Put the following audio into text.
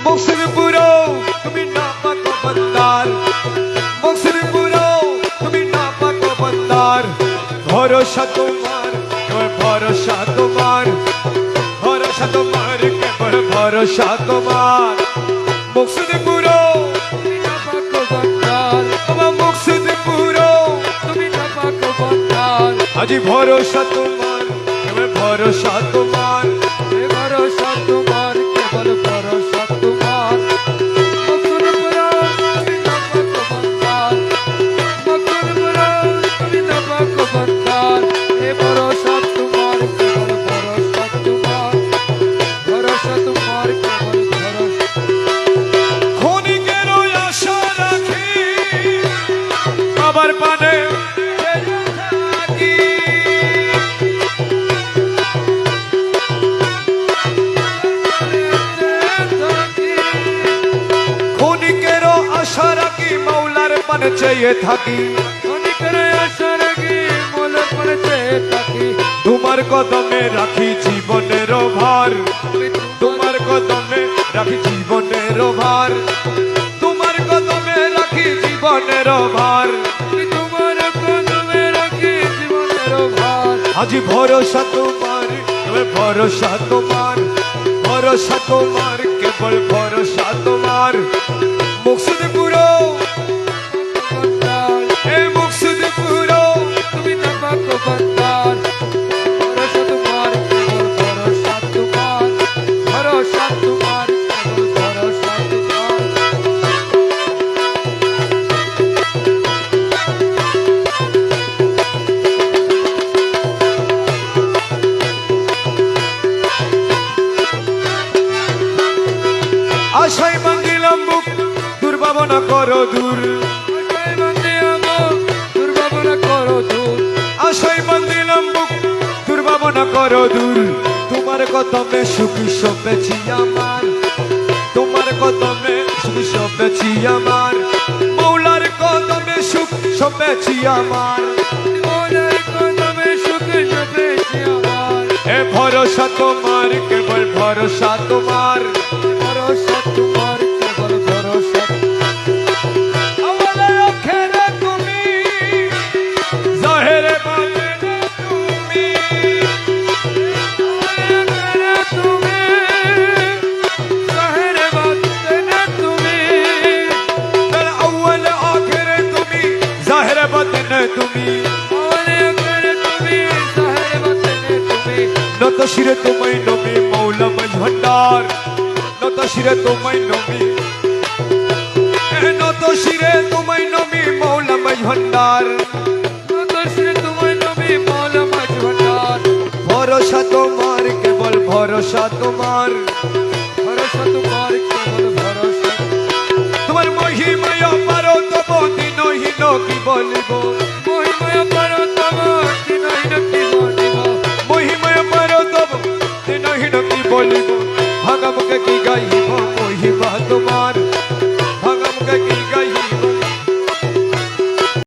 মুর্শিদপুরও তুমি না পাকো বন্দার, মুর্শিদপুরও তুমি না পাকো বন্দার। ভরসা তোমার কেবল ভরসা তোমার, ভরসা তোমার কেবল ভরসা তোমার। মুর্শিদপুরও তুমি না পাকো বন্দার, তোমার মুর্শিদপুরও তুমি না পাকো বন্দার। আজি ভরসা তোমার কেবল ভরসা তোমার, ভরসা তোমার কেবল ভরসা তোমার। মুর্শিদপুরও তুমি না পাকো বন্দার, মুর্শিদপুরও তুমি না পাকো বন্দার। এ ভরসা তোমার কেবল ভরসা তোমার, ভরসা তোমার কেবল ভরসা। ক্ষণিকেরও আশা রাখি বাবার পানে থাকি, ক্ষণিকেরও আশা রাখি মৌলার পানে চেয়ে থাকি, ক্ষণিকেরও আশা রাখি মৌলার পানে চেয়ে থাকি। তোমার কদমে রাখি জীবনের ভার, তোমার কদমে রাখি জীবনের ভার, তোমার কদমে রাখি জীবনের ভার, তোমার কদমে রাখি জীবনের ভার। আজি ভরসা তোমার কেবল ভরসা তোমার, ভরসা তোমার কেবল ভরসা তোমার। মুর্শিদপুরও এ মুর্শিদপুরও তুমি না পাকো বন্দার, ভরসা তোমার কেবল ভরসা তোমার, ভরসা তোমার কেবল ভরসা তোমার। আশায় বান্ধিলাম বুক দুর্ভাবনা করো দূর, আশায় বান্ধিলাম বুক দুর্ভাবনা করো দূর, আশায় বান্ধিলাম বুক দুর্ভাবনা করো দূর। তোমার কদমে সুখ সপেছি আমার, তোমার কদমে সুখ সপেছি আমার, মৌলার কদমে সুখ সপেছি আমার, মৌলার কদমে সুখ সপেছি আমার। এ ভরসা তোমার কেবল ভরসা তোমার, ভরসা তোমার কেবল ভরসা। আওয়ালে আখেরে তুমি, জাহেরে বাতিনে তুমি, আওয়ালে আখেরে তুমি, জাহেরে বাতিনে তুমি, আওয়ালে আখেরে তুমি, জাহেরে বাতিনে তুমি, আওয়ালে আখেরে তুমি, জাহেরে বাতিনে তুমি। নত শিরে তোমায় নবী মৌলা মজভান্ডার, নত শিরে তোমায় নবী, নত শিরে তোমায় নবী মৌলা মজভান্ডার, নত শিরে তোমায় নবী মৌলা মজভান্ডার। ভরসা তোমার কেবল ভরসা তোমার, ভরসা তোমার কেবল ভরসা। তোমার মহিমায় পারো তব দিনহীন কি বলিব,